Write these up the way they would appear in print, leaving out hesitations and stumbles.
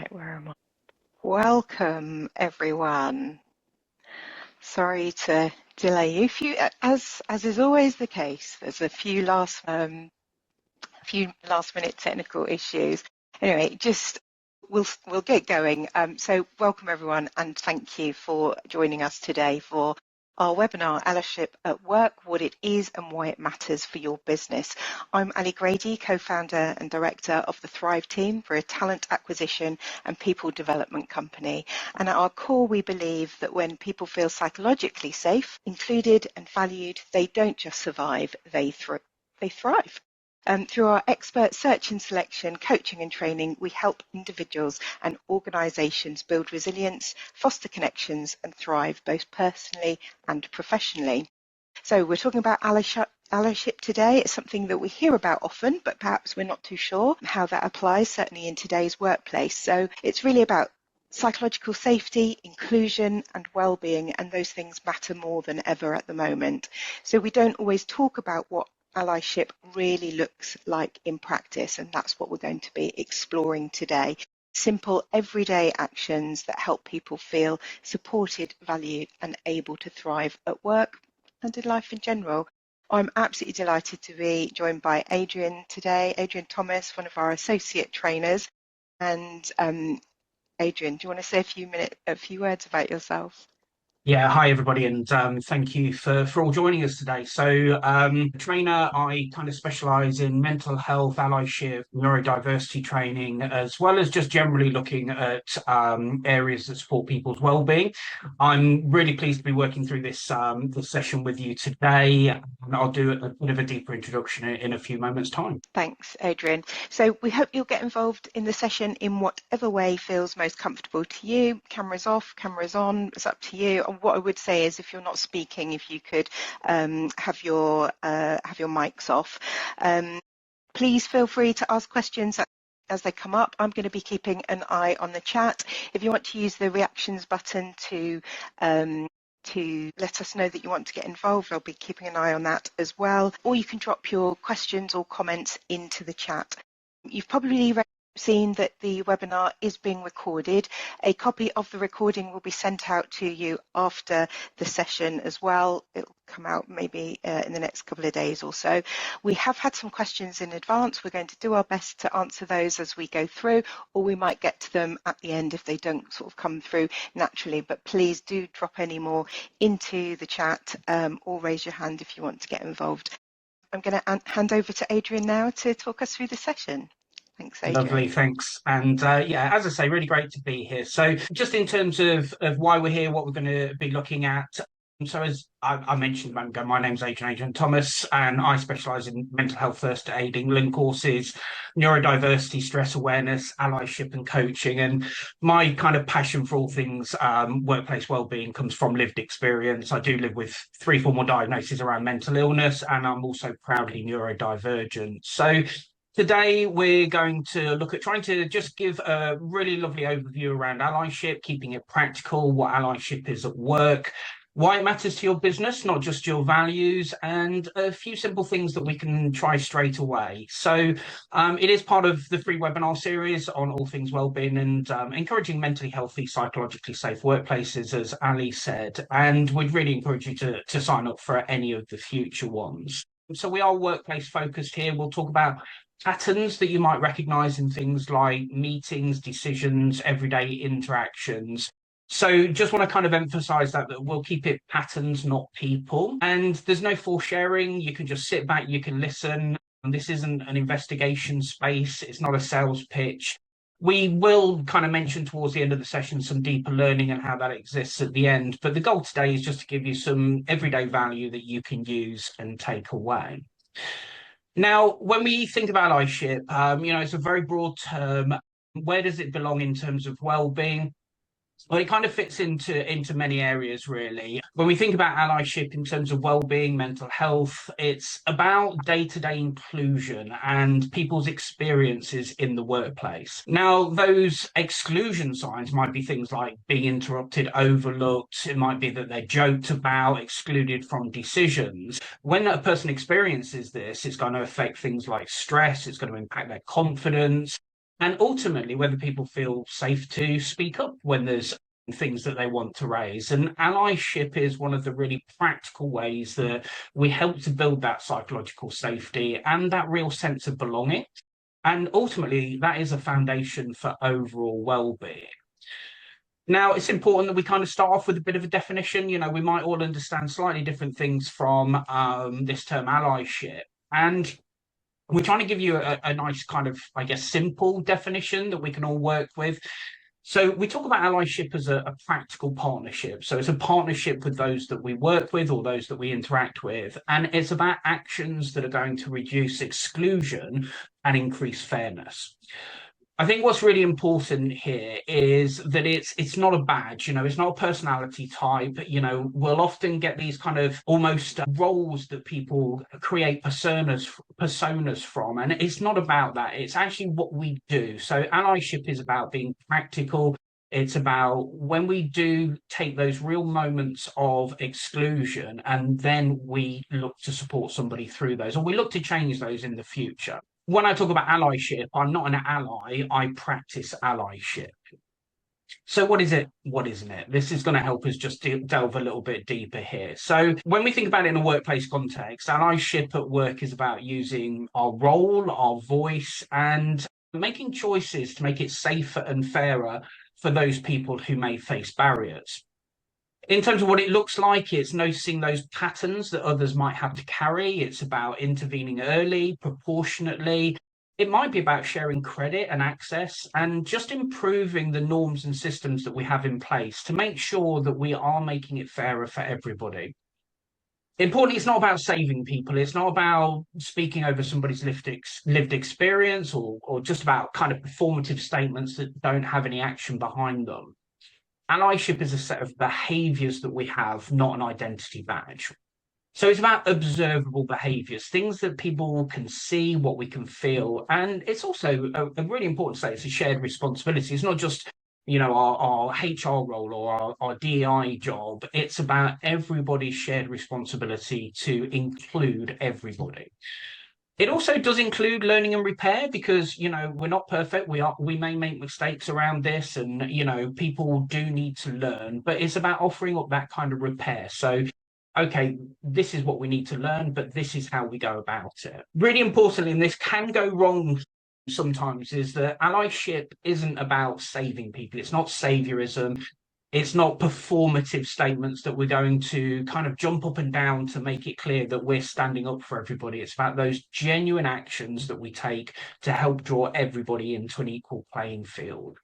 Right, where am I? Welcome, everyone. Sorry to delay you. As is always the case, there's a few last minute technical issues. Anyway, just we'll get going. So welcome everyone, and thank you for joining us today for our webinar, Allyship at Work, What It Is and Why It Matters for Your Business. I'm Ali Grady, co-founder and director of the Thrive team for a talent acquisition and people development company. And at our core, we believe that when people feel psychologically safe, included and valued, they don't just survive, they thrive. Through our expert search and selection, coaching and training, we help individuals and organisations build resilience, foster connections and thrive both personally and professionally. So we're talking about allyship today. It's something that we hear about often, but perhaps we're not too sure how that applies, certainly in today's workplace. So it's really about psychological safety, inclusion and well-being, and those things matter more than ever at the moment. So we don't always talk about what allyship really looks like in practice, and that's what we're going to be exploring today. Simple everyday actions that help people feel supported, valued and able to thrive at work and in life in general. I'm absolutely delighted to be joined by Adrian today, Adrian Thomas, one of our associate trainers. And Adrian, do you want to say a few words about yourself? Yeah, hi everybody, and thank you for all joining us today. So, trainer, I kind of specialise in mental health, allyship, neurodiversity training, as well as just generally looking at areas that support people's well-being. I'm really pleased to be working through this session with you today, and I'll do a bit of a deeper introduction in a few moments' time. Thanks, Adrian. So we hope you'll get involved in the session in whatever way feels most comfortable to you. Cameras off, cameras on, it's up to you. And what I would say is if you're not speaking, if you could have your mics off. Please feel free to ask questions as they come up. I'm going to be keeping an eye on the chat. If you want to use the reactions button to let us know that you want to get involved, I'll be keeping an eye on that as well. Or you can drop your questions or comments into the chat. You've probably seen that the webinar is being recorded. A copy of the recording will be sent out to you after the session as well. It'll come out maybe in the next couple of days or so. We have had some questions in advance. We're going to do our best to answer those as we go through, or we might get to them at the end if they don't sort of come through naturally. But please do drop any more into the chat or raise your hand if you want to get involved. I'm going to hand over to Adrian now to talk us through the session. Thanks, Adrian. Lovely, thanks. And yeah, as I say, really great to be here. So just in terms of why we're here, what we're going to be looking at. So as I mentioned a moment ago, my name's Adrian Thomas, and I specialise in mental health first aiding, learning courses, neurodiversity, stress awareness, allyship and coaching. And my kind of passion for all things workplace wellbeing comes from lived experience. I do live with 3 formal diagnoses around mental illness, and I'm also proudly neurodivergent. So today, we're going to look at trying to just give a really lovely overview around allyship, keeping it practical, what allyship is at work, why it matters to your business, not just your values, and a few simple things that we can try straight away. So it is part of the free webinar series on all things wellbeing and encouraging mentally healthy, psychologically safe workplaces, as Ali said. And we'd really encourage you to sign up for any of the future ones. So we are workplace focused here. We'll talk about patterns that you might recognize in things like meetings, decisions, everyday interactions. So just want to kind of emphasize that we'll keep it patterns, not people. And there's no force sharing. You can just sit back, you can listen. And this isn't an investigation space. It's not a sales pitch. We will kind of mention towards the end of the session some deeper learning and how that exists at the end. But the goal today is just to give you some everyday value that you can use and take away. Now, when we think about allyship, it's a very broad term. Where does it belong in terms of well-being? Well, it kind of fits into many areas, really. When we think about allyship in terms of well-being, mental health, it's about day-to-day inclusion and people's experiences in the workplace. Now, those exclusion signs might be things like being interrupted, overlooked. It might be that they're joked about, excluded from decisions. When a person experiences this, it's going to affect things like stress. It's going to impact their confidence. and ultimately whether people feel safe to speak up when there's things that they want to raise. And allyship is one of the really practical ways that we help to build that psychological safety and that real sense of belonging. And ultimately, that is a foundation for overall well-being. Now, it's important that we kind of start off with a bit of a definition. You know, we might all understand slightly different things from this term allyship. And we're trying to give you a nice kind of, I guess, simple definition that we can all work with. So we talk about allyship as a practical partnership. So it's a partnership with those that we work with or those that we interact with. And it's about actions that are going to reduce exclusion and increase fairness. I think what's really important here is that it's not a badge, you know, it's not a personality type. You know, we'll often get these kind of almost roles that people create personas from, and it's not about that. It's actually what we do. So allyship is about being practical. It's about when we do take those real moments of exclusion and then we look to support somebody through those, or we look to change those in the future. When I talk about allyship, I'm not an ally, I practice allyship. So what is it? What isn't it? This is going to help us just delve a little bit deeper here. So when we think about it in a workplace context, allyship at work is about using our role, our voice, and making choices to make it safer and fairer for those people who may face barriers. In terms of what it looks like, it's noticing those patterns that others might have to carry. It's about intervening early, proportionately. It might be about sharing credit and access and just improving the norms and systems that we have in place to make sure that we are making it fairer for everybody. Importantly, it's not about saving people. It's not about speaking over somebody's lived experience or just about kind of performative statements that don't have any action behind them. Allyship is a set of behaviors that we have, not an identity badge. So it's about observable behaviors, things that people can see, what we can feel. And it's also a really important to say it's a shared responsibility. It's not just, you know, our HR role or our DEI job. It's about everybody's shared responsibility to include everybody. It also does include learning and repair because, you know, we're not perfect. We may make mistakes around this and, you know, people do need to learn, but it's about offering up that kind of repair. So, okay, this is what we need to learn, but this is how we go about it. Really importantly, and this can go wrong sometimes, is that allyship isn't about saving people. It's not saviorism. It's not performative statements that we're going to kind of jump up and down to make it clear that we're standing up for everybody. It's about those genuine actions that we take to help draw everybody into an equal playing field.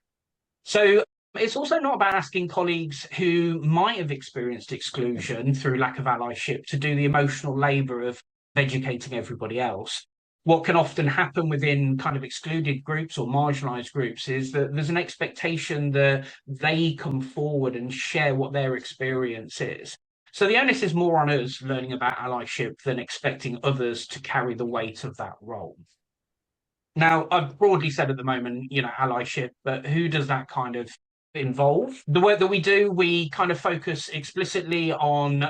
So it's also not about asking colleagues who might have experienced exclusion through lack of allyship to do the emotional labor of educating everybody else. What can often happen within kind of excluded groups or marginalized groups is that there's an expectation that they come forward and share what their experience is. So the onus is more on us learning about allyship than expecting others to carry the weight of that role. Now, I've broadly said at the moment, you know, allyship, but who does that kind of involve? The work that we do, we kind of focus explicitly on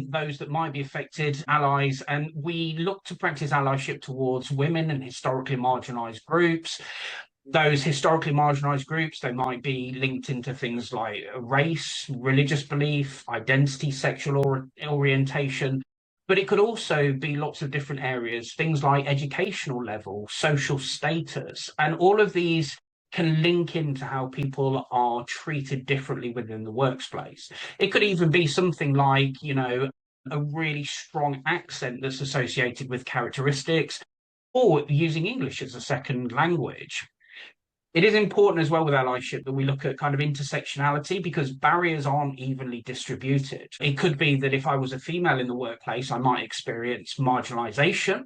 those that might be affected, allies, and we look to practice allyship towards women and historically marginalized groups. Those historically marginalized groups, they might be linked into things like race, religious belief, identity, sexual orientation. But it could also be lots of different areas, things like educational level, social status, and all of these can link into how people are treated differently within the workplace. It could even be something like, you know, a really strong accent that's associated with characteristics, or using English as a second language. It is important as well with allyship that we look at kind of intersectionality because barriers aren't evenly distributed. It could be that if I was a female in the workplace, I might experience marginalization.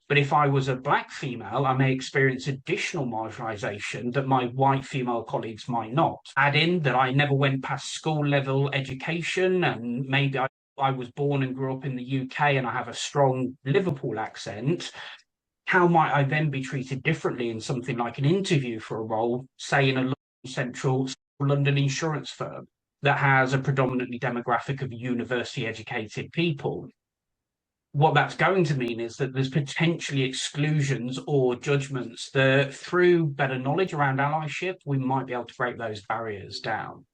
But if I was a black female, I may experience additional marginalization that my white female colleagues might not. Add in that I never went past school level education and maybe I was born and grew up in the UK and I have a strong Liverpool accent. How might I then be treated differently in something like an interview for a role, say in a central London insurance firm that has a predominantly demographic of university educated people? what that's going to mean is that there's potentially exclusions or judgments that, through better knowledge around allyship, we might be able to break those barriers down.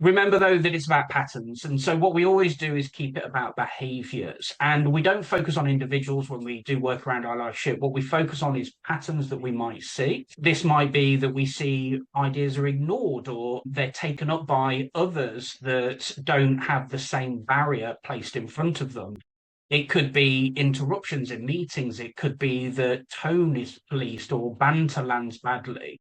Remember, though, that it's about patterns. And so, what we always do is keep it about behaviors. And we don't focus on individuals when we do work around allyship. What we focus on is patterns that we might see. This might be that we see ideas are ignored or they're taken up by others that don't have the same barrier placed in front of them. It could be interruptions in meetings. It could be that tone is policed or banter lands badly.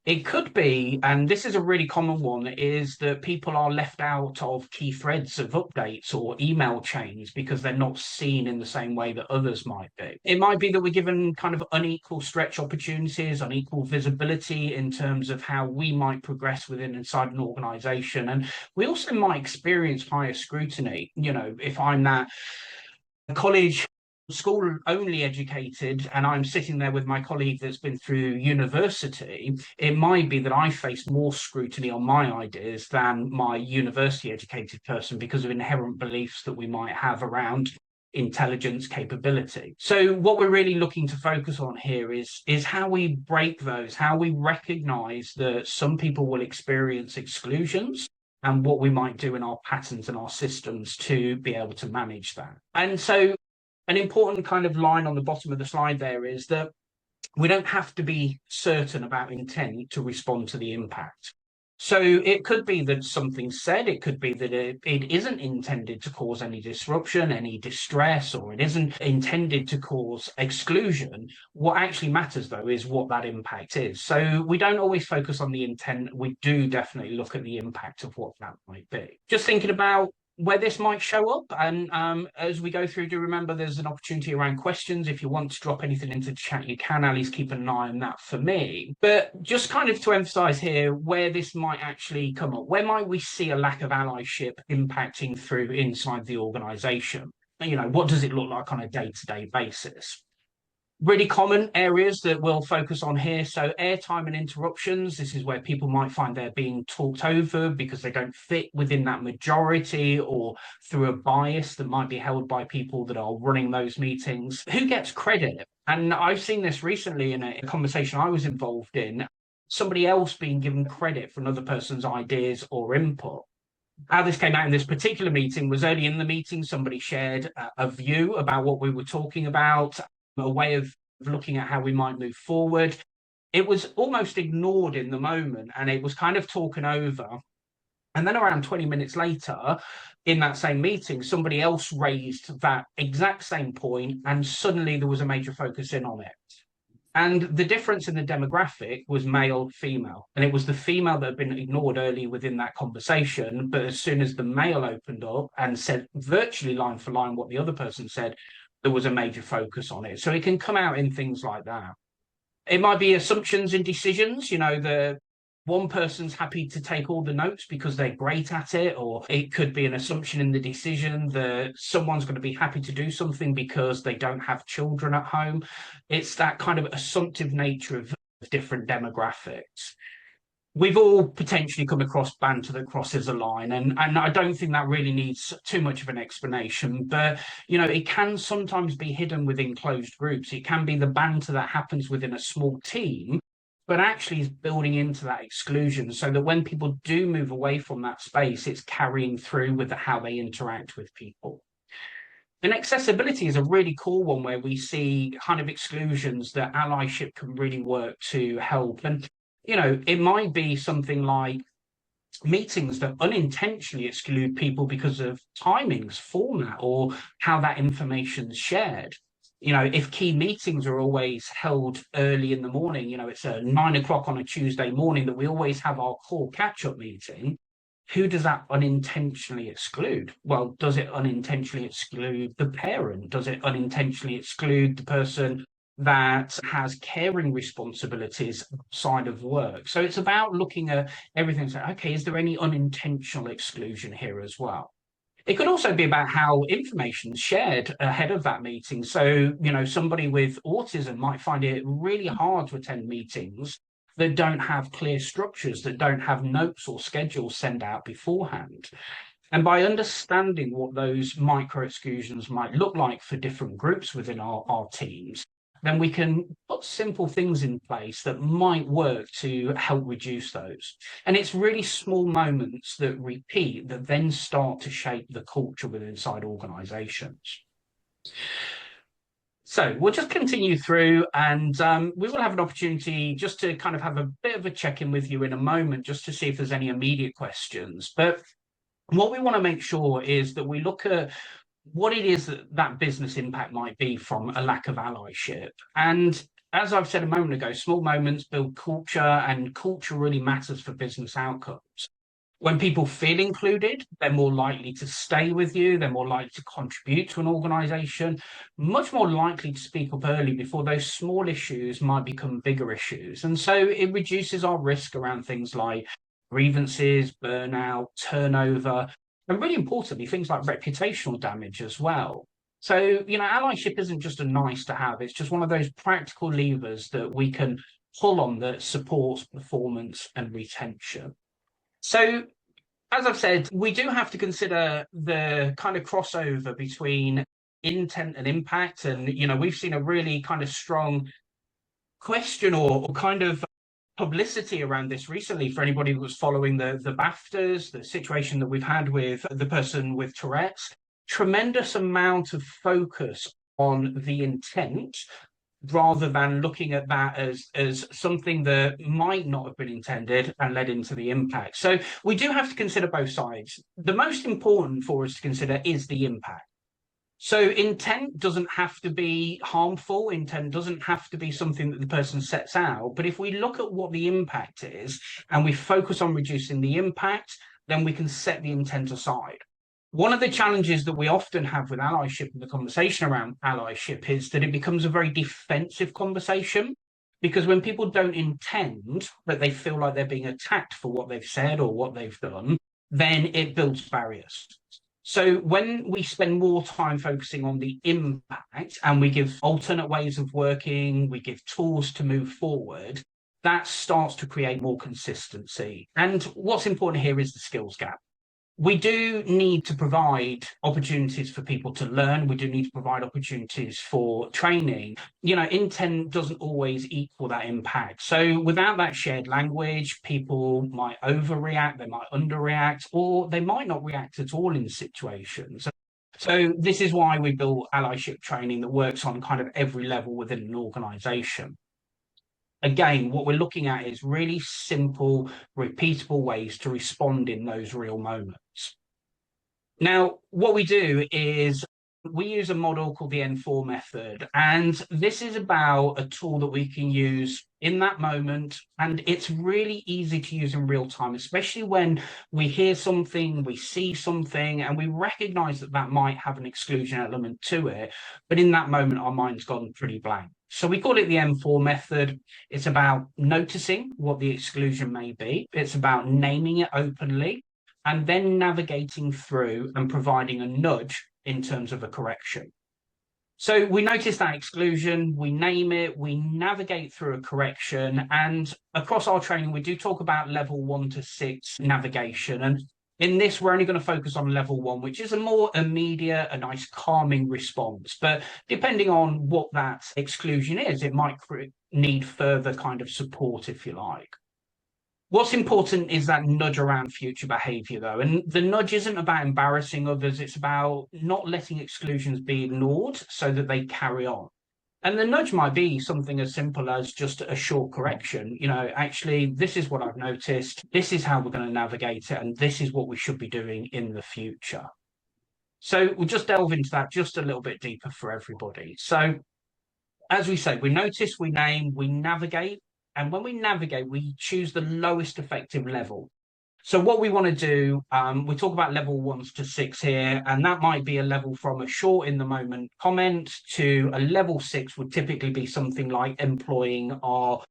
It could be, and this is a really common one, is that people are left out of key threads of updates or email chains because they're not seen in the same way that others might be. It might be that we're given kind of unequal stretch opportunities, unequal visibility in terms of how we might progress within inside an organization. And we also might experience higher scrutiny. You know, if I'm that college school only educated and I'm sitting there with my colleague that's been through university, it might be that I face more scrutiny on my ideas than my university educated person because of inherent beliefs that we might have around intelligence capability. So what we're really looking to focus on here is how we break those, how we recognize that some people will experience exclusions and what we might do in our patterns and our systems to be able to manage that. And so an important kind of line on the bottom of the slide there is that we don't have to be certain about intent to respond to the impact. So it could be that something's said, it could be that it isn't intended to cause any disruption, any distress, or it isn't intended to cause exclusion. What actually matters, though, is what that impact is. So we don't always focus on the intent. We do definitely look at the impact of what that might be. Just thinking about where this might show up. And as we go through, do remember there's an opportunity around questions. If you want to drop anything into the chat, you can. Ali's keeping an eye on that for me. But just kind of to emphasize here where this might actually come up. Where might we see a lack of allyship impacting through inside the organization? You know, what does it look like on a day-to-day basis? Really common areas that we'll focus on here. So airtime and interruptions. This is where people might find they're being talked over because they don't fit within that majority or through a bias that might be held by people that are running those meetings. Who gets credit? And I've seen this recently in a conversation I was involved in, somebody else being given credit for another person's ideas or input. How this came out in this particular meeting was early in the meeting, somebody shared a view about what we were talking about, a way of looking at how we might move forward. It was almost ignored in the moment and it was kind of talking over. And then around 20 minutes later, in that same meeting, somebody else raised that exact same point and suddenly there was a major focus in on it. And the difference in the demographic was male, female. And it was the female that had been ignored early within that conversation. But as soon as the male opened up and said virtually line for line what the other person said, there was a major focus on it. So it can come out in things like that. It might be assumptions and decisions. You know, the one person's happy to take all the notes because they're great at it, or it could be an assumption in the decision that someone's going to be happy to do something because they don't have children at home. It's that kind of assumptive nature of different demographics. We've all potentially come across banter that crosses a line, and I don't think that really needs too much of an explanation. But you know, it can sometimes be hidden within closed groups. It can be the banter that happens within a small team, but actually is building into that exclusion, so that when people do move away from that space, it's carrying through with how they interact with people. And accessibility is a really cool one where we see kind of exclusions that allyship can really work to help. And you know, it might be something like meetings that unintentionally exclude people because of timings, format, or how that information's shared. You know, if key meetings are always held early in the morning, you know, it's a 9 o'clock on a Tuesday morning that we always have our core catch-up meeting. Who does that unintentionally exclude? Well, does it unintentionally exclude the parent? Does it unintentionally exclude the person that has caring responsibilities outside of work? So it's about looking at everything and saying, okay, is there any unintentional exclusion here as well? It could also be about how information is shared ahead of that meeting. So, you know, somebody with autism might find it really hard to attend meetings that don't have clear structures, that don't have notes or schedules sent out beforehand. And by understanding what those micro exclusions might look like for different groups within our teams, then we can put simple things in place that might work to help reduce those. And it's really small moments that repeat that then start to shape the culture within inside organizations. So we'll just continue through, and we will have an opportunity just to kind of have a bit of a check-in with you in a moment, just to see if there's any immediate questions. But what we want to make sure is that we look at what it is that business impact might be from a lack of allyship. And as I've said a moment ago, small moments build culture, and culture really matters for business outcomes. When people feel included, they're more likely to stay with you, they're more likely to contribute to an organization, much more likely to speak up early before those small issues might become bigger issues. And so it reduces our risk around things like grievances, burnout, turnover, and really importantly, things like reputational damage as well. So, allyship isn't just a nice to have, it's just one of those practical levers that we can pull on that supports performance and retention. So, as I've said, we do have to consider the kind of crossover between intent and impact. And, we've seen a really kind of strong question or kind of publicity around this recently for anybody that was following the BAFTAs, the situation that we've had with the person with Tourette's. Tremendous amount of focus on the intent rather than looking at that as something that might not have been intended and led into the impact. So we do have to consider both sides. The most important for us to consider is the impact. So intent doesn't have to be harmful. Intent doesn't have to be something that the person sets out. But if we look at what the impact is and we focus on reducing the impact, then we can set the intent aside. One of the challenges that we often have with allyship and the conversation around allyship is that it becomes a very defensive conversation, because when people don't intend, but they feel like they're being attacked for what they've said or what they've done, then it builds barriers. So when we spend more time focusing on the impact and we give alternate ways of working, we give tools to move forward, that starts to create more consistency. And what's important here is the skills gap. We do need to provide opportunities for people to learn. We do need to provide opportunities for training. Intent doesn't always equal that impact. So without that shared language, people might overreact, they might underreact, or they might not react at all in situations. So this is why we build allyship training that works on kind of every level within an organization. Again, what we're looking at is really simple, repeatable ways to respond in those real moments. Now, what we do is we use a model called the N4 method, and this is about a tool that we can use in that moment, and it's really easy to use in real time, especially when we hear something, we see something, and we recognize that that might have an exclusion element to it, but in that moment, our mind's gone pretty blank. So we call it the M4 method. It's about noticing what the exclusion may be. It's about naming it openly and then navigating through and providing a nudge in terms of a correction. So we notice that exclusion, we name it, we navigate through a correction. And across our training, we do talk about level 1 to 6 navigation. And in this, we're only going to focus on level 1, which is a more immediate, a nice calming response. But depending on what that exclusion is, it might need further kind of support, if you like. What's important is that nudge around future behavior, though. And the nudge isn't about embarrassing others. It's about not letting exclusions be ignored so that they carry on. And the nudge might be something as simple as just a short correction. Actually, this is what I've noticed. This is how we're going to navigate it. And this is what we should be doing in the future. So we'll just delve into that just a little bit deeper for everybody. So as we say, we notice, we name, we navigate. And when we navigate, we choose the lowest effective level. So what we want to do, we talk about level 1s to 6 here, and that might be a level from a short in the moment comment to a level 6 would typically be something like employing our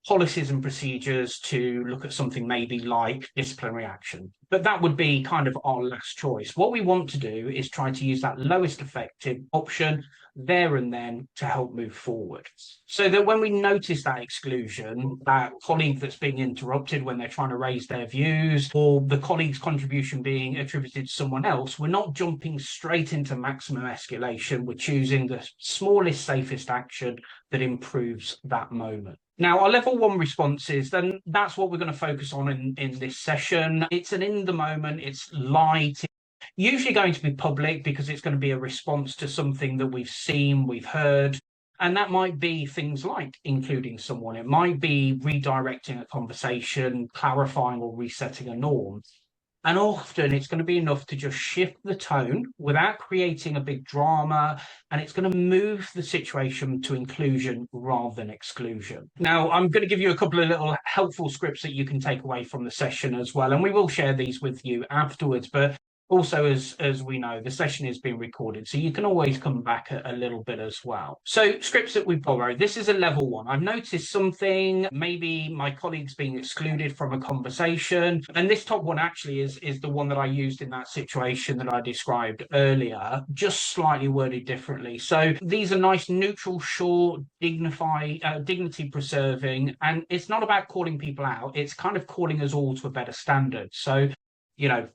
policies and procedures to look at something maybe like disciplinary action. But that would be kind of our last choice. What we want to do is try to use that lowest effective option there and then to help move forward. So that when we notice that exclusion, that colleague that's being interrupted when they're trying to raise their views, or the colleague's contribution being attributed to someone else, we're not jumping straight into maximum escalation. We're choosing the smallest, safest action that improves that moment. Now, our level 1 responses, then that's what we're going to focus on in this session. It's an in the moment, it's light, usually going to be public because it's going to be a response to something that we've seen, we've heard. And that might be things like including someone. It might be redirecting a conversation, clarifying or resetting a norm. And often it's going to be enough to just shift the tone without creating a big drama, and it's going to move the situation to inclusion rather than exclusion. Now, I'm going to give you a couple of little helpful scripts that you can take away from the session as well, and we will share these with you afterwards. But also, as we know, the session is being recorded, so you can always come back a little bit as well. So scripts that we borrow, this is a level 1. I've noticed something, maybe my colleague's being excluded from a conversation. And this top one actually is the one that I used in that situation that I described earlier, just slightly worded differently. So these are nice, neutral, short, dignity preserving. And it's not about calling people out. It's kind of calling us all to a better standard. So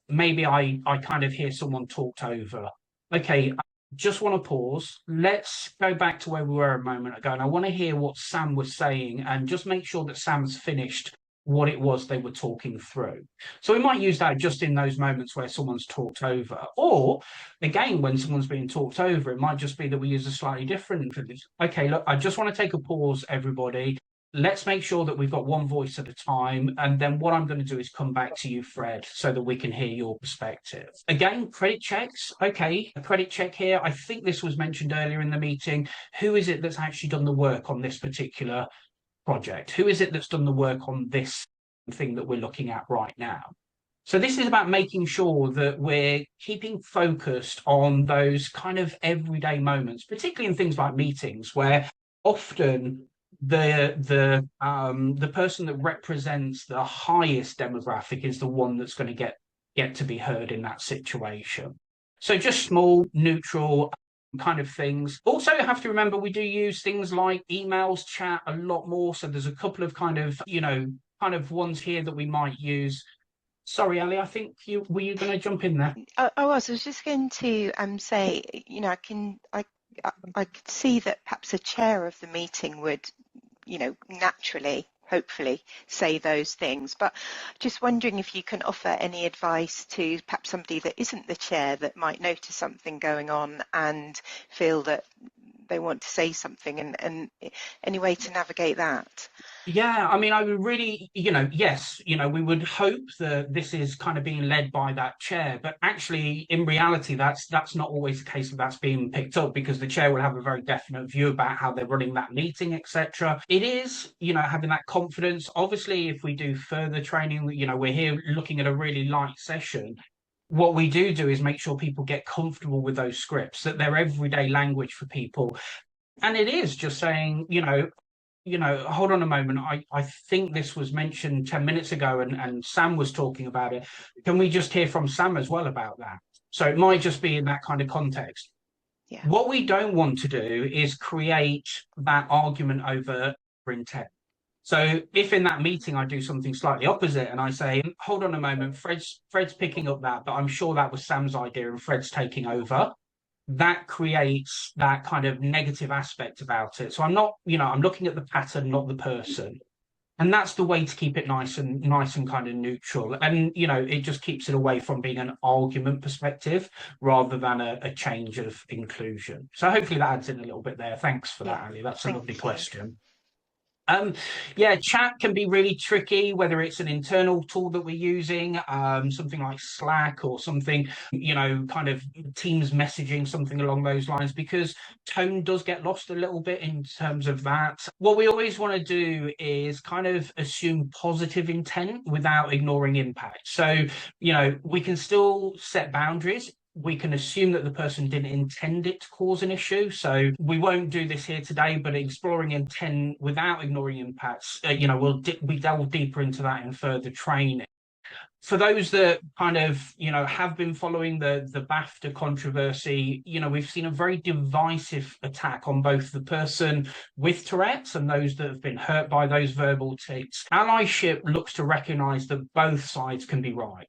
maybe I kind of hear someone talked over. Okay, I just want to pause. Let's go back to where we were a moment ago. And I want to hear what Sam was saying and just make sure that Sam's finished what it was they were talking through. So we might use that just in those moments where someone's talked over. Or, again, when someone's being talked over, it might just be that we use a slightly different. Okay, look, I just want to take a pause, everybody. Let's make sure that we've got one voice at a time. And then what I'm going to do is come back to you, Fred, so that we can hear your perspective. Again, credit checks. Okay, a credit check here. I think this was mentioned earlier in the meeting. Who is it that's actually done the work on this particular project? Who is it that's done the work on this thing that we're looking at right now? So this is about making sure that we're keeping focused on those kind of everyday moments, particularly in things like meetings, where often the person that represents the highest demographic is the one that's going to get to be heard in that situation. So just small, neutral kind of things. Also, you have to remember we do use things like emails, chat a lot more. So there's a couple of kind of ones here that we might use. Sorry, Ali, I think were you going to jump in there? I was just going to say, I could see that perhaps a chair of the meeting would, naturally, hopefully, say those things. But just wondering if you can offer any advice to perhaps somebody that isn't the chair that might notice something going on and feel that they want to say something, and any way to navigate that? Yeah, I mean, I would really, yes, we would hope that this is kind of being led by that chair, but actually, in reality, that's not always the case that that's being picked up, because the chair will have a very definite view about how they're running that meeting, etc. It is, having that confidence. Obviously, if we do further training, we're here looking at a really light session. What we do is make sure people get comfortable with those scripts, that they're everyday language for people. And it is just saying, hold on a moment. I think this was mentioned 10 minutes ago and Sam was talking about it. Can we just hear from Sam as well about that? So it might just be in that kind of context. Yeah. What we don't want to do is create that argument over intent. So if in that meeting I do something slightly opposite and I say, hold on a moment, Fred's picking up that, but I'm sure that was Sam's idea and Fred's taking over, that creates that kind of negative aspect about it. So I'm not, I'm looking at the pattern, not the person. And that's the way to keep it nice and kind of neutral. And, it just keeps it away from being an argument perspective rather than a change of inclusion. So hopefully that adds in a little bit there. Thanks for that, Ali. That's a lovely question. Chat can be really tricky, whether it's an internal tool that we're using, something like Slack or something, kind of Teams messaging, something along those lines, because tone does get lost a little bit in terms of that. What we always want to do is kind of assume positive intent without ignoring impact. So, we can still set boundaries. we can assume that the person didn't intend it to cause an issue. So we won't do this here today, but exploring intent without ignoring impacts, we delve deeper into that in further training. For those that kind of, have been following the BAFTA controversy, we've seen a very divisive attack on both the person with Tourette's and those that have been hurt by those verbal tics. Allyship looks to recognise that both sides can be right.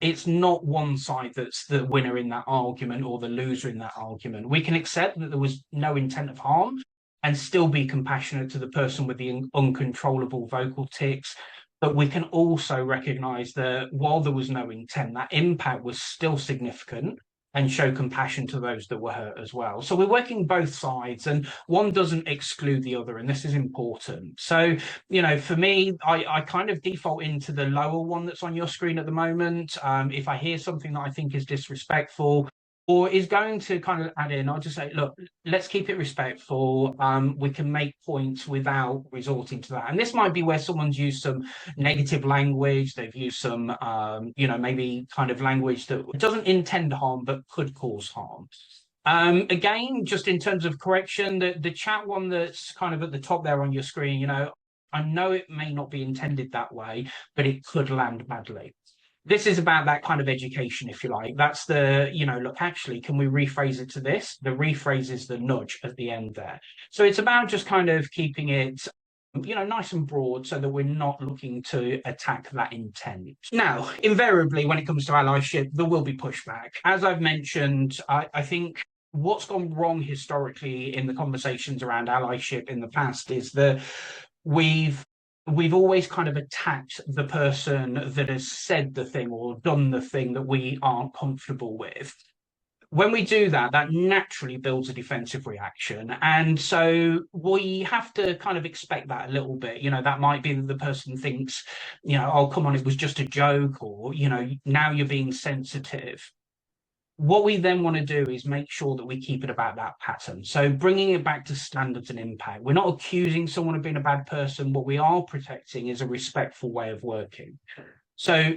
It's not one side that's the winner in that argument or the loser in that argument. We can accept that there was no intent of harm and still be compassionate to the person with the uncontrollable vocal tics. But we can also recognise that while there was no intent, that impact was still significant and show compassion to those that were hurt as well. So we're working both sides, and one doesn't exclude the other, and this is important. So, for me, I kind of default into the lower one that's on your screen at the moment. If I hear something that I think is disrespectful or is going to kind of add in, I'll just say, look, let's keep it respectful. We can make points without resorting to that. And this might be where someone's used some negative language. They've used some, maybe kind of language that doesn't intend harm, but could cause harm. Again, just in terms of correction, the chat one that's kind of at the top there on your screen, I know it may not be intended that way, but it could land badly. This is about that kind of education, if you like. That's the, look, actually, can we rephrase it to this? The rephrase is the nudge at the end there. So it's about just kind of keeping it, nice and broad so that we're not looking to attack that intent. Now, invariably, when it comes to allyship, there will be pushback. As I've mentioned, I think what's gone wrong historically in the conversations around allyship in the past is that we've always kind of attacked the person that has said the thing or done the thing that we aren't comfortable with. When we do that, that naturally builds a defensive reaction. And so we have to kind of expect that a little bit. That might be that the person thinks, oh, come on, it was just a joke, or, now you're being sensitive. What we then want to do is make sure that we keep it about that pattern. So bringing it back to standards and impact. We're not accusing someone of being a bad person. What we are protecting is a respectful way of working. So,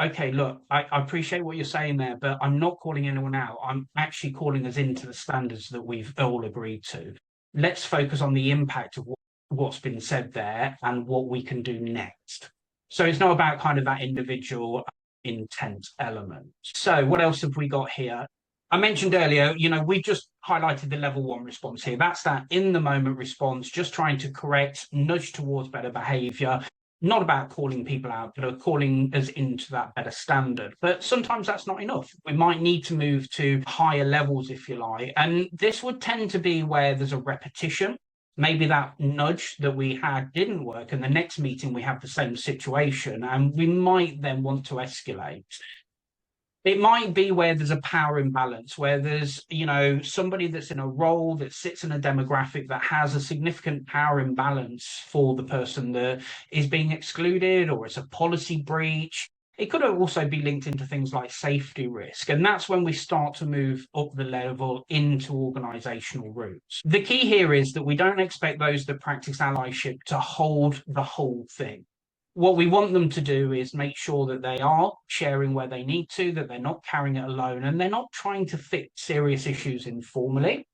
okay, look, I appreciate what you're saying there, but I'm not calling anyone out. I'm actually calling us into the standards that we've all agreed to. Let's focus on the impact of what's been said there and what we can do next. So it's not about kind of that individual intent element. So what else have we got here? I mentioned earlier, we just highlighted the level 1 response here. That's that in the moment response, just trying to correct, nudge towards better behavior, not about calling people out, but calling us into that better standard. But sometimes that's not enough. We might need to move to higher levels, if you like. And this would tend to be where there's a repetition. Maybe that nudge that we had didn't work, and the next meeting we have the same situation, and we might then want to escalate. It might be where there's a power imbalance, where there's, somebody that's in a role that sits in a demographic that has a significant power imbalance for the person that is being excluded, or it's a policy breach. It could also be linked into things like safety risk. And that's when we start to move up the level into organizational routes. The key here is that we don't expect those that practice allyship to hold the whole thing. What we want them to do is make sure that they are sharing where they need to, that they're not carrying it alone, and they're not trying to fix serious issues informally.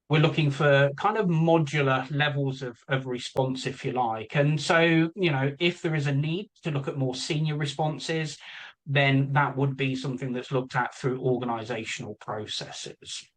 We're looking for kind of modular levels of response, if you like. And so, if there is a need to look at more senior responses, then that would be something that's looked at through organizational processes.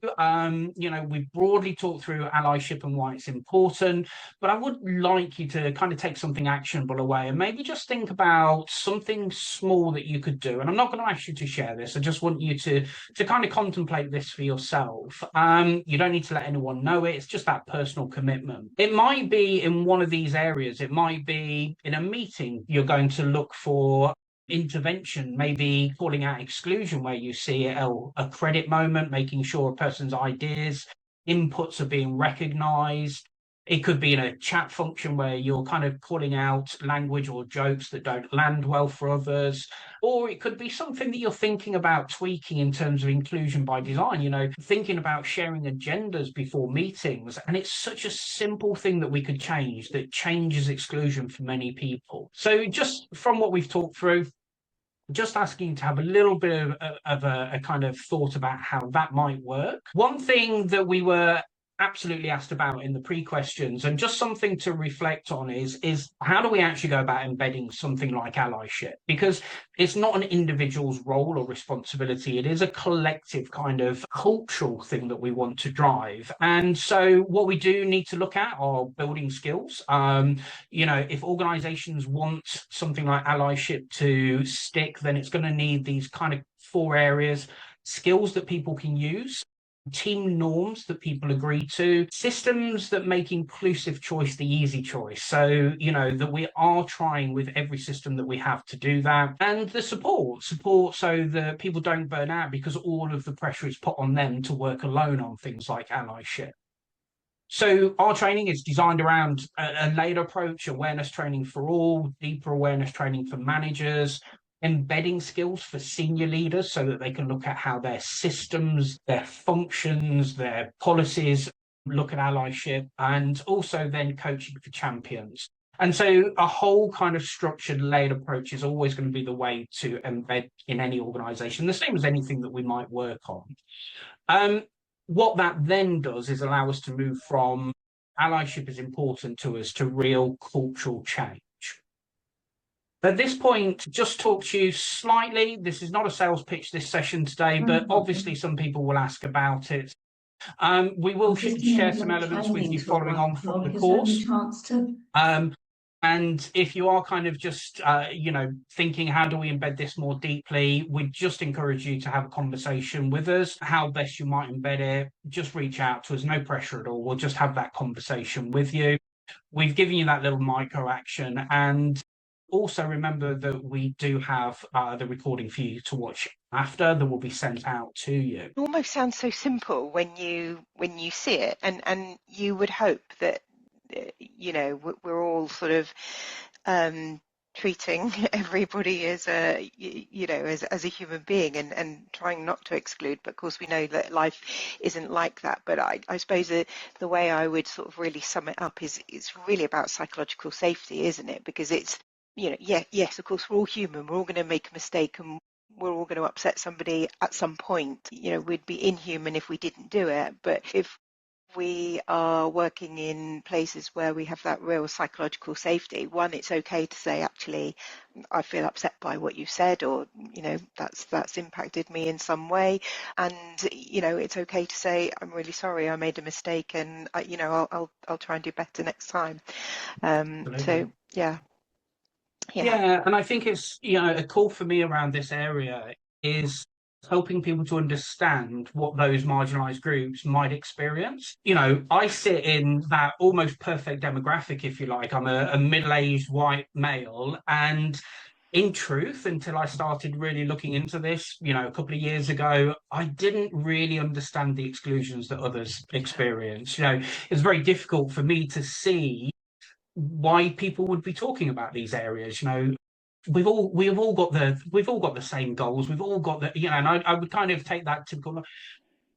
We've broadly talked through allyship and why it's important, but I would like you to kind of take something actionable away and maybe just think about something small that you could do. And I'm not going to ask you to share this. I just want you to kind of contemplate this for yourself. You don't need to let anyone know it. It's just that personal commitment. It might be in one of these areas. It might be in a meeting. You're going to look for intervention, maybe calling out exclusion where you see a credit moment, making sure a person's ideas, inputs are being recognized. It could be in a chat function where you're kind of calling out language or jokes that don't land well for others. Or it could be something that you're thinking about tweaking in terms of inclusion by design, thinking about sharing agendas before meetings. And it's such a simple thing that we could change that changes exclusion for many people. So just from what we've talked through, just asking you to have a little bit of a kind of thought about how that might work. One thing that we were absolutely asked about in the pre-questions, and just something to reflect on, is how do we actually go about embedding something like allyship? Because it's not an individual's role or responsibility. It is a collective kind of cultural thing that we want to drive. And so what we do need to look at are building skills. If organizations want something like allyship to stick, then it's going to need these kind of four areas: skills that people can use, team norms that people agree to, systems that make inclusive choice the easy choice. So, that we are trying with every system that we have to do that. And the support so that people don't burn out because all of the pressure is put on them to work alone on things like allyship. So our training is designed around a layered approach: awareness training for all, deeper awareness training for managers, embedding skills for senior leaders so that they can look at how their systems, their functions, their policies look at allyship, and also then coaching for champions. And so a whole kind of structured, layered approach is always going to be the way to embed in any organization, the same as anything that we might work on. What that then does is allow us to move from allyship is important to us to real cultural change. At this point, just talk to you slightly. This is not a sales pitch, this session today, but obviously some people will ask about it. We will share some elements with you following on from the course. And if you are kind of just, thinking, how do we embed this more deeply? We just encourage you to have a conversation with us, how best you might embed it. Just reach out to us, no pressure at all. We'll just have that conversation with you. We've given you that little micro action. And also remember that we do have the recording for you to watch after that will be sent out to you. It almost sounds so simple when you see it, and you would hope that we're all sort of treating everybody as a as a human being and trying not to exclude, but of course we know that life isn't like that. But I suppose the way I would sort of really sum it up is it's really about psychological safety, isn't it? Because it's yes, of course we're all human, we're all going to make a mistake, and we're all going to upset somebody at some point. We'd be inhuman if we didn't do it. But if we are working in places where we have that real psychological safety, one, it's okay to say, actually, I feel upset by what you said, or that's impacted me in some way, and it's okay to say, I'm really sorry, I made a mistake, and I'll try and do better next time. So yeah, and I think it's a call for me around this area is helping people to understand what those marginalized groups might experience. I sit in that almost perfect demographic, if you like. I'm a middle-aged white male, and in truth, until I started really looking into this, a couple of years ago, I didn't really understand the exclusions that others experience. It's very difficult for me to see why people would be talking about these areas. We've all got the same goals. We've all got and I would kind of take that typical.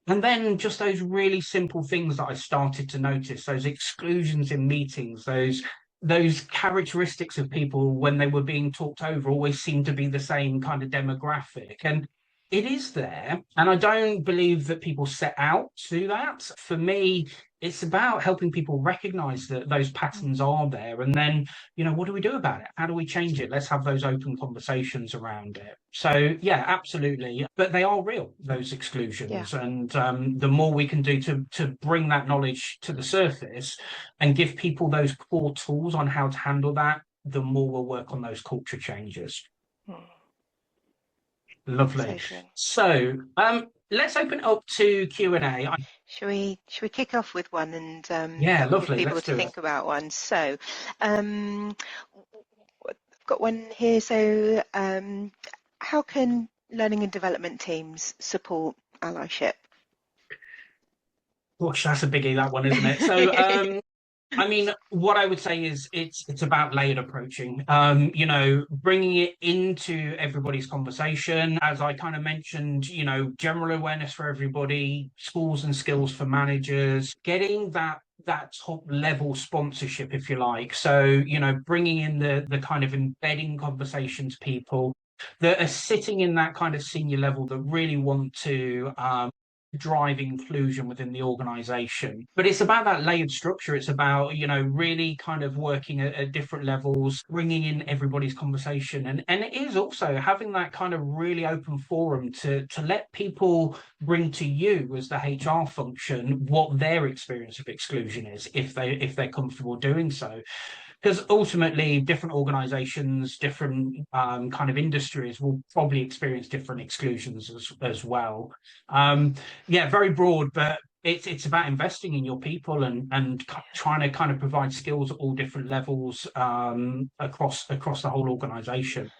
And then just those really simple things that I started to notice, those exclusions in meetings, those characteristics of people when they were being talked over always seemed to be the same kind of demographic. And it is there. And I don't believe that people set out to do that. For me, it's about helping people recognize that those patterns are there. And then, what do we do about it? How do we change it? Let's have those open conversations around it. So, yeah, absolutely. But they are real, those exclusions. Yeah. And the more we can do to bring that knowledge to the surface and give people those core tools on how to handle that, the more we'll work on those culture changes. Lovely. So let's open it up to Q&A. Should we kick off with one and lovely. give people to think about one? So I've got one here. So how can learning and development teams support allyship? Gosh, that's a biggie, that one, isn't it? So I mean, what I would say is it's about layered approaching, bringing it into everybody's conversation. As I kind of mentioned, general awareness for everybody, schools and skills for managers, getting that top level sponsorship, if you like. So, bringing in the kind of embedding conversations people, that are sitting in that kind of senior level that really want to drive inclusion within the organization. But it's about that layered structure. It's about, really kind of working at different levels, bringing in everybody's conversation. And it is also having that kind of really open forum to let people bring to you as the HR function what their experience of exclusion is, if they're comfortable doing so. Because ultimately, different organizations, different kind of industries will probably experience different exclusions as well. Yeah, very broad, but it's about investing in your people and trying to kind of provide skills at all different levels across the whole organization.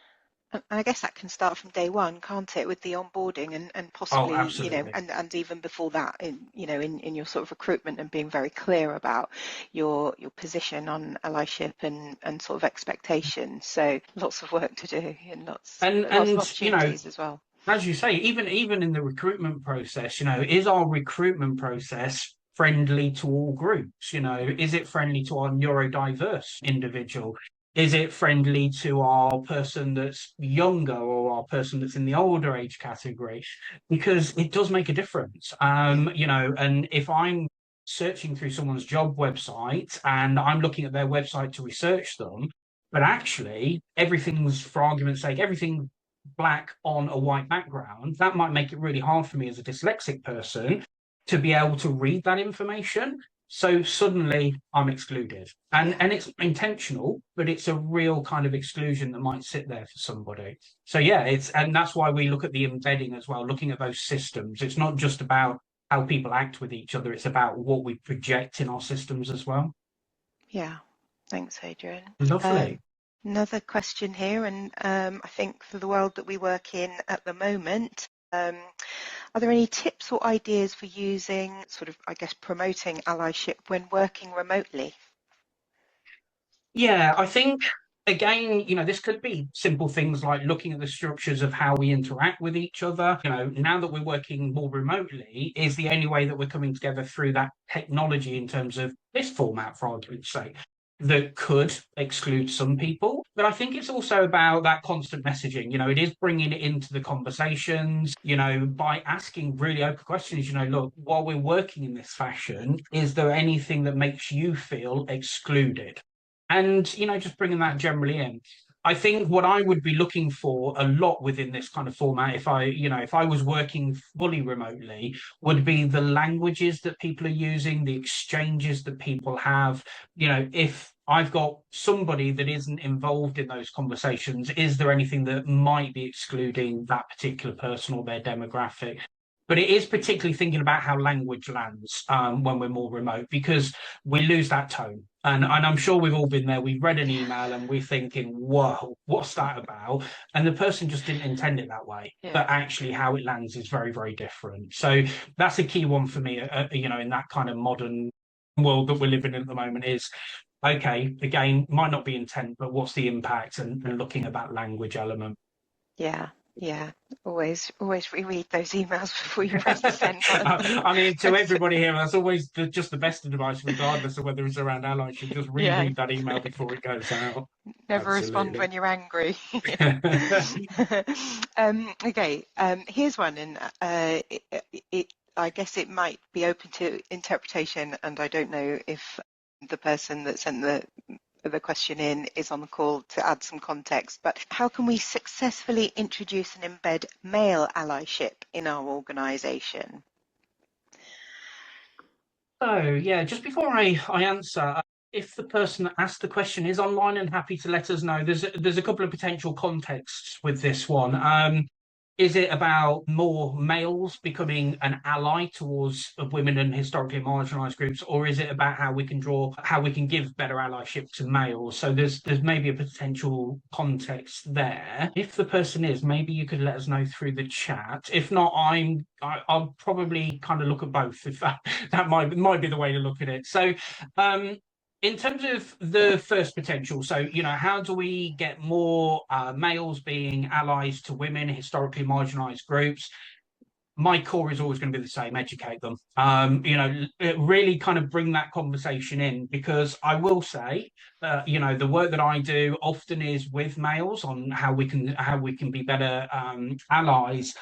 And I guess that can start from day one, can't it, with the onboarding and Oh, possibly, absolutely. and even before that in your sort of recruitment and being very clear about your position on allyship and sort of expectations. So lots of work to do and lots of And opportunities as well. as you say, even in the recruitment process, is our recruitment process friendly to all groups? Is it friendly to our neurodiverse individual? Is it friendly to our person that's younger or our person that's in the older age category? Because it does make a difference. Yeah. And if I'm searching through someone's job website and I'm looking at their website to research them, but actually everything's, for argument's sake, everything black on a white background, that might make it really hard for me as a dyslexic person to be able to read that information. So suddenly I'm excluded. And Yeah. and it's intentional, but it's a real kind of exclusion that might sit there for somebody. So yeah, and that's why we look at the embedding as well, looking at those systems. It's not just about how people act with each other, it's about what we project in our systems as well. Yeah. Thanks, Adrian. Lovely. Another question here, and I think for the world that we work in at the moment, are there any tips or ideas for using, sort of, I guess, promoting allyship when working remotely? Yeah, I think again, this could be simple things like looking at the structures of how we interact with each other. Now that we're working more remotely, is the only way that we're coming together through that technology in terms of this format, for argument's sake, that could exclude some people. But I think it's also about that constant messaging. It is bringing it into the conversations, by asking really open questions. Look, while we're working in this fashion, is there anything that makes you feel excluded? And just bringing that generally in. I think what I would be looking for a lot within this kind of format, if I was working fully remotely, would be the languages that people are using, the exchanges that people have. If I've got somebody that isn't involved in those conversations, is there anything that might be excluding that particular person or their demographic? But it is particularly thinking about how language lands when we're more remote, because we lose that tone. And I'm sure we've all been there. We've read an email and we're thinking, whoa, what's that about? And the person just didn't intend it that way. Yeah. But actually, how it lands is very, very different. So that's a key one for me, in that kind of modern world that we're living in at the moment is, okay, again, might not be intent, but what's the impact and looking at that language element. Yeah. Yeah. Always reread those emails before you press the send button. I mean, to It's, everybody here, that's always just the best advice, regardless of whether it's around allyship. Just yeah. reread that email before it goes out. Never respond Absolutely. when you're angry. Okay, here's one, and I guess it might be open to interpretation, and I don't know if the person that sent the question in is on the call to add some context, but how can we successfully introduce and embed male allyship in our organisation? So, yeah, just before I answer, if the person that asked the question is online and happy to let us know, there's a couple of potential contexts with this one. Is it about more males becoming an ally towards women and historically marginalised groups, or is it about how we can give better allyship to males? So there's maybe a potential context there. If the person is, maybe you could let us know through the chat. If not, I'll probably kind of look at both. If that might be the way to look at it. So in terms of the first potential, so how do we get more males being allies to women, historically marginalised groups? my core is always going to be the same: educate them. Really kind of bring that conversation in, because I will say, the work that I do often is with males on how we can be better allies.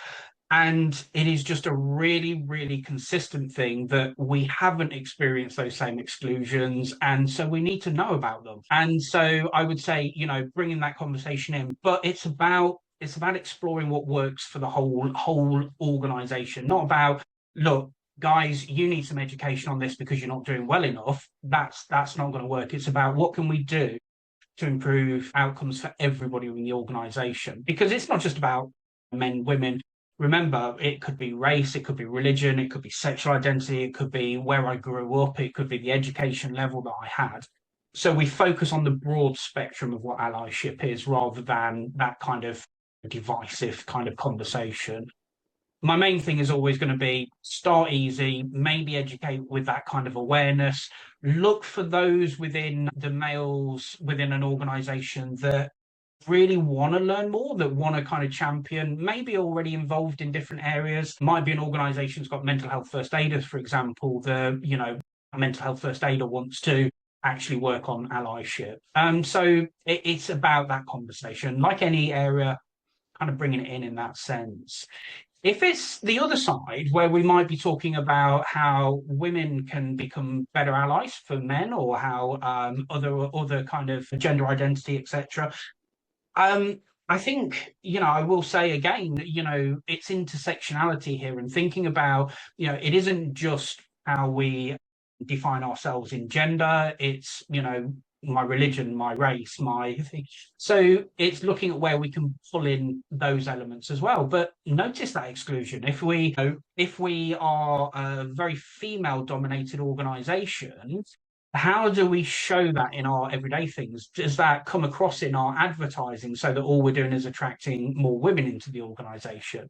And it is just a really, really consistent thing that we haven't experienced those same exclusions. And so we need to know about them. And so I would say, bringing that conversation in, but it's about exploring what works for the whole organization, not about, look, guys, you need some education on this because you're not doing well enough. That's not going to work. It's about what can we do to improve outcomes for everybody in the organization, because it's not just about men, women. Remember, it could be race, it could be religion, it could be sexual identity, it could be where I grew up, it could be the education level that I had. So we focus on the broad spectrum of what allyship is, rather than that kind of divisive kind of conversation. My main thing is always going to be start easy, maybe educate with that kind of awareness. Look for those within the males within an organization that really want to learn more, that want to kind of champion, maybe already involved in different areas. Might be an organization that's got mental health first aiders, for example. A mental health first aider wants to actually work on allyship. So it's about that conversation, like any area, kind of bringing it in that sense. If it's the other side, where we might be talking about how women can become better allies for men, or how other kind of gender identity, etc. I think, I will say again, it's intersectionality here, and thinking about, it isn't just how we define ourselves in gender. It's, my religion, my race, my thing. So it's looking at where we can pull in those elements as well. But notice that exclusion. If we are a very female dominated organization, how do we show that in our everyday things? Does that come across in our advertising, so that all we're doing is attracting more women into the organization?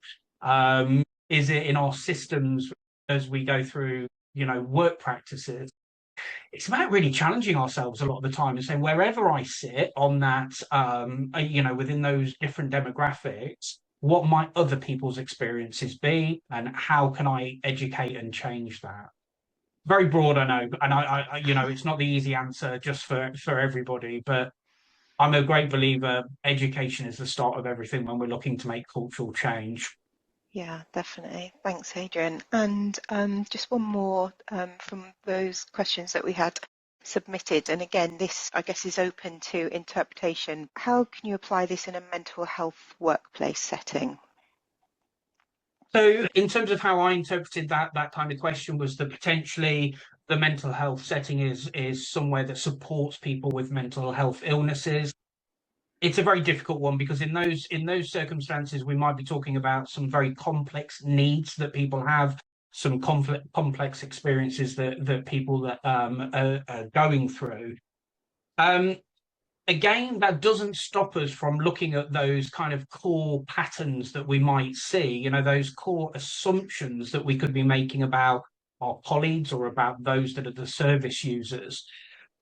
Is it in our systems as we go through, work practices? It's about really challenging ourselves a lot of the time and saying, wherever I sit on that, within those different demographics, what might other people's experiences be, and how can I educate and change that? Very broad, I know, and it's not the easy answer just for everybody, but I'm a great believer. Education is the start of everything when we're looking to make cultural change. Yeah, definitely. Thanks, Adrian. And just one more from those questions that we had submitted. And again, this, I guess, is open to interpretation. How can you apply this in a mental health workplace setting? So, in terms of how I interpreted that kind of question, was that potentially the mental health setting is somewhere that supports people with mental health illnesses. It's a very difficult one, because in those circumstances we might be talking about some very complex needs that people have, some complex experiences that people are going through. Um, Again, that doesn't stop us from looking at those kind of core patterns that we might see, those core assumptions that we could be making about our colleagues, or about those that are the service users.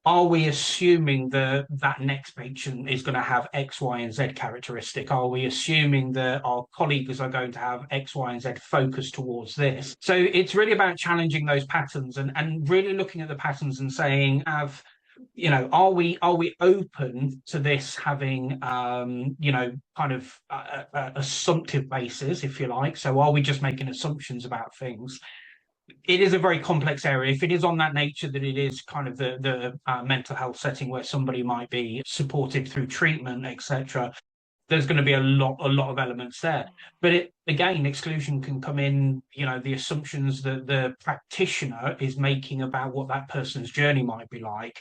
Are we assuming that next patient is going to have X, Y, and Z characteristic? Are we assuming that our colleagues are going to have X, Y, and Z focus towards this? So it's really about challenging those patterns, and really looking at the patterns and saying, are we open to this having kind of assumptive basis, if you like? So are we just making assumptions about things? It is a very complex area. If it is on that nature, that it is kind of the mental health setting where somebody might be supported through treatment, etc., there's going to be a lot of elements there. But again, exclusion can come in, the assumptions that the practitioner is making about what that person's journey might be like.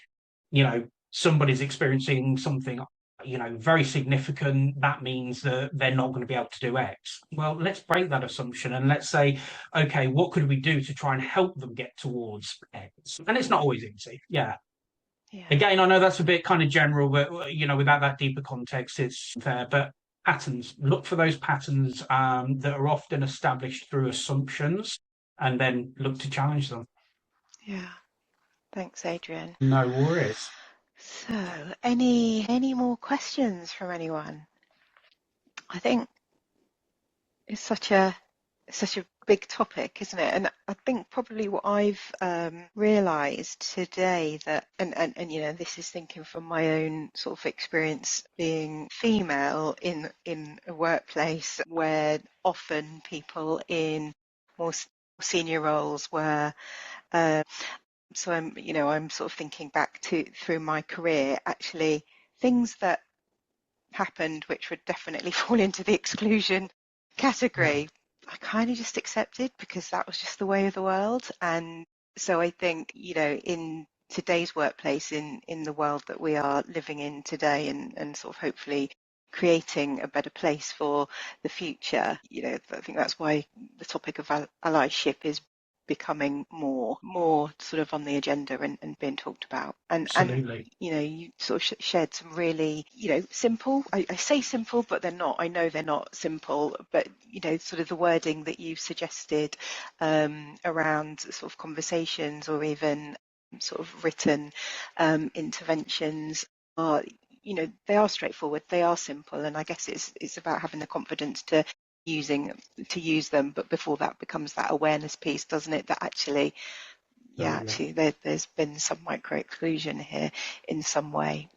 Somebody's experiencing something, very significant. That means that they're not going to be able to do X. Well, let's break that assumption, and let's say, okay, what could we do to try and help them get towards X? And it's not always easy. Yeah. Yeah. Again, I know that's a bit kind of general, but without that deeper context, it's fair. But patterns, look for those patterns that are often established through assumptions, and then look to challenge them. Yeah. Thanks, Adrian. No worries. So, any more questions from anyone? I think it's such a big topic, isn't it? And I think probably what I've realised today that, and you know, this is thinking from my own sort of experience being female in a workplace where often people in more senior roles were. So I'm sort of thinking back to through my career, actually things that happened which would definitely fall into the exclusion Yeah, category, I kind of just accepted because that was just the way of the world. And so I think, in today's workplace, in the world that we are living in today, and sort of hopefully creating a better place for the future, I think that's why the topic of allyship is becoming more sort of on the agenda and being talked about. And absolutely. you sort of shared some really, simple, I say simple, but they're not. I know they're not simple, but, sort of the wording that you suggested around sort of conversations or even sort of written interventions are, they are straightforward, they are simple, and I guess it's about having the confidence to use them, but before that becomes that awareness piece, doesn't it, that actually, yeah, Absolutely. actually there's been some micro exclusion here in some way.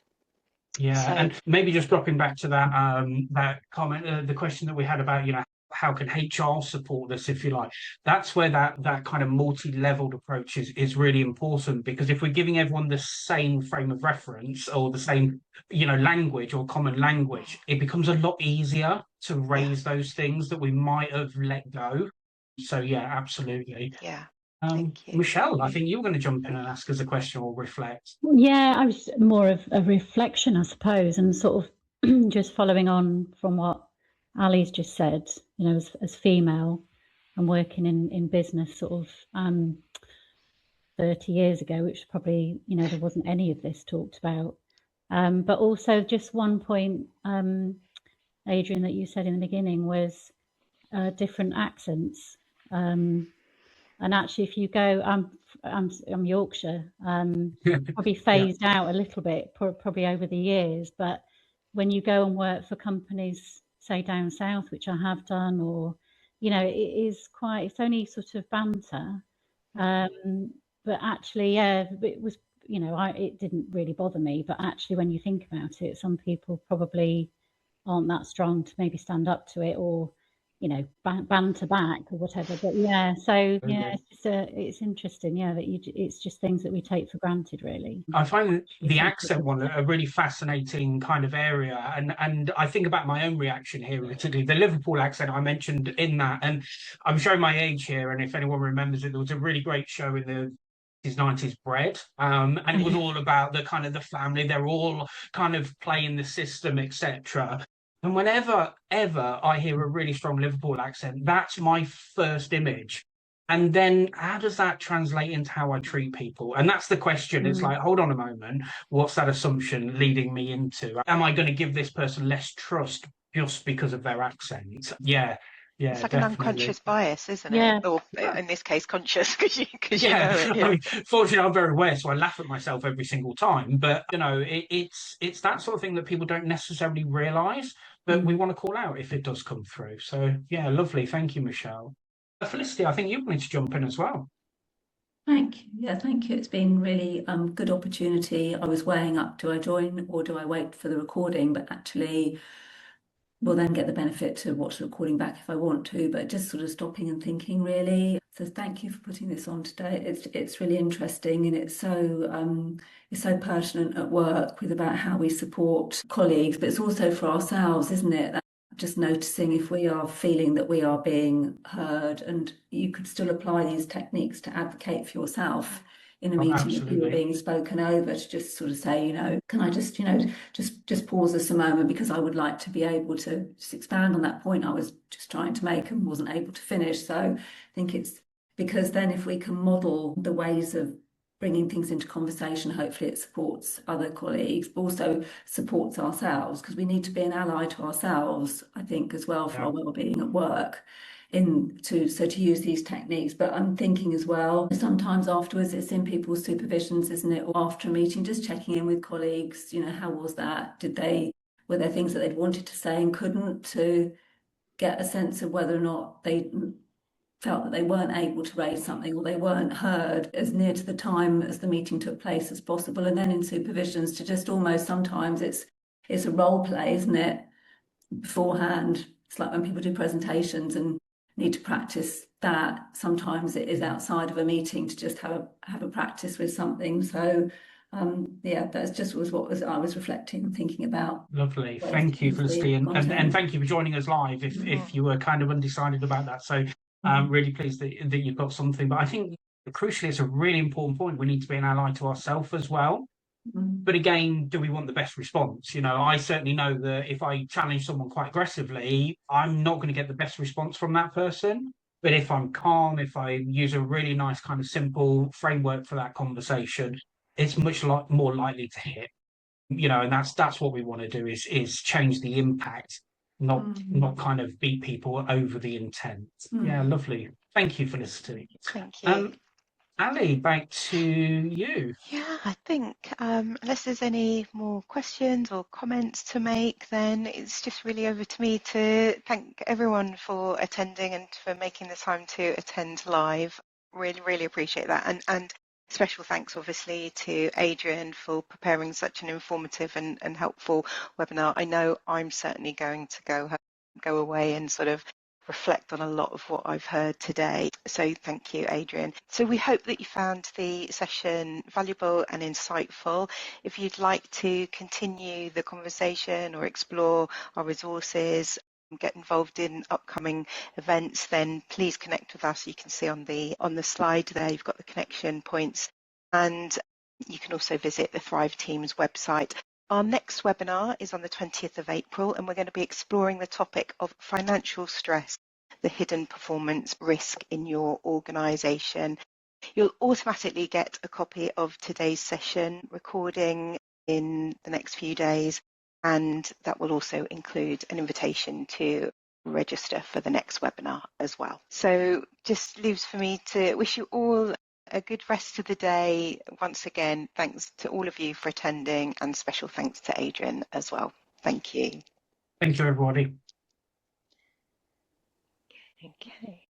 Yeah, So and maybe just dropping back to that comment, the question that we had about, how can HR support this, if you like? That's where that kind of multi-leveled approach is really important, because if we're giving everyone the same frame of reference or the same, language or common language, it becomes a lot easier to yeah, raise those things that we might have let go. So yeah, absolutely. yeah, thank you. Michelle, I think you were going to jump in and ask us a question or reflect. Yeah, I was more of a reflection, I suppose, and sort of just following on from what Ali's just said, as female and working in business sort of 30 years ago, which probably, there wasn't any of this talked about. But also just one point, Adrian, that you said in the beginning was different accents. And actually, if you go, I'm Yorkshire, probably Yeah, phased out a little bit, probably over the years. But when you go and work for companies, say down south, which I have done, or it is quite. It's only sort of banter, but actually, yeah, it was. It didn't really bother me. But actually, when you think about it, some people probably aren't that strong to maybe stand up to it, or banter back or whatever. But yeah, so yeah, absolutely. it's interesting, yeah, that it's just things that we take for granted, really. I find It's the sensitive. accent one a really fascinating kind of area, and I think about my own reaction here, particularly the Liverpool accent I mentioned in that, and I'm showing my age here, and if anyone remembers it, there was a really great show in the 90s, Bread, and it was all about the kind of the family. They're all kind of playing the system, etc. And whenever ever I hear a really strong Liverpool accent, that's my first image. And then how does that translate into how I treat people? And that's the question. It's Mm. like, hold on a moment. What's that assumption leading me into? Am I going to give this person less trust just because of their accent? Yeah, It's yeah, like an definitely. unconscious bias, isn't it? Yeah. Or in this case, conscious, because you Yeah, know it. I Yeah. mean, fortunately, I'm very aware, so I laugh at myself every single time. But it's that sort of thing that people don't necessarily realise, but we Mm. want to call out if it does come through. So yeah, lovely. Thank you, Michelle. Felicity, I think you wanted to jump in as well. Thank you. Yeah, thank you. It's been really good opportunity. I was weighing up, do I join or do I wait for the recording? But actually, will then get the benefit to watch the recording back if I want to, but just sort of stopping and thinking really. So thank you for putting this on today. It's really interesting, and it's so pertinent at work with about how we support colleagues, but it's also for ourselves, isn't it? Just noticing if we are feeling that we are being heard, and you could still apply these techniques to advocate for yourself in a Oh, meeting if you were absolutely. being spoken over, to just sort of say, can I just, just pause this a moment, because I would like to be able to just expand on that point I was just trying to make and wasn't able to finish. So I think it's because then if we can model the ways of bringing things into conversation, hopefully it supports other colleagues, but also supports ourselves, because we need to be an ally to ourselves, I think, as well, for Yeah. our well-being at work, to use these techniques. But I'm thinking as well, sometimes afterwards it's in people's supervisions, isn't it, or after a meeting, just checking in with colleagues, how was that? Were there things that they'd wanted to say and couldn't, to get a sense of whether or not felt that they weren't able to raise something or they weren't heard as near to the time as the meeting took place as possible. And then in supervisions to just almost, sometimes it's a role play, isn't it, beforehand. It's like when people do presentations and need to practice that. Sometimes it is outside of a meeting to just have a practice with something. So yeah, that's just what I was reflecting and thinking about. Lovely. Thank you, Felicity. And thank you for joining us live if you were kind of undecided about that. So I'm really pleased that you've got something. But I think crucially, it's a really important point. We need to be an ally to ourselves as well. But again, do we want the best response? You know, I certainly know that if I challenge someone quite aggressively, I'm not going to get the best response from that person. But if I'm calm, if I use a really nice kind of simple framework for that conversation, it's much more likely to hit. You know, and that's what we want to do is change the impact, not kind of beat people over the intent. Yeah, lovely. Thank you, Felicity. Thank you. Ali, back to you. Yeah, I think unless there's any more questions or comments to make, then it's just really over to me to thank everyone for attending and for making the time to attend live. Really, really appreciate that. And special thanks, obviously, to Adrian for preparing such an informative and helpful webinar. I know I'm certainly going to go away and sort of reflect on a lot of what I've heard today. So thank you, Adrian. So we hope that you found the session valuable and insightful. If you'd like to continue the conversation or explore our resources, get involved in upcoming events, then please connect with us. You can see on the slide there, you've got the connection points, and you can also visit the Thrive Team's website. Our next webinar is on the 20th of April, and we're going to be exploring the topic of financial stress, the hidden performance risk in your organisation. You'll automatically get a copy of today's session recording in the next few days, and that will also include an invitation to register for the next webinar as well. So just leaves for me to wish you all a good rest of the day. Once again, thanks to all of you for attending, and special thanks to Adrian as well. Thank you. Thank you, everybody. Okay.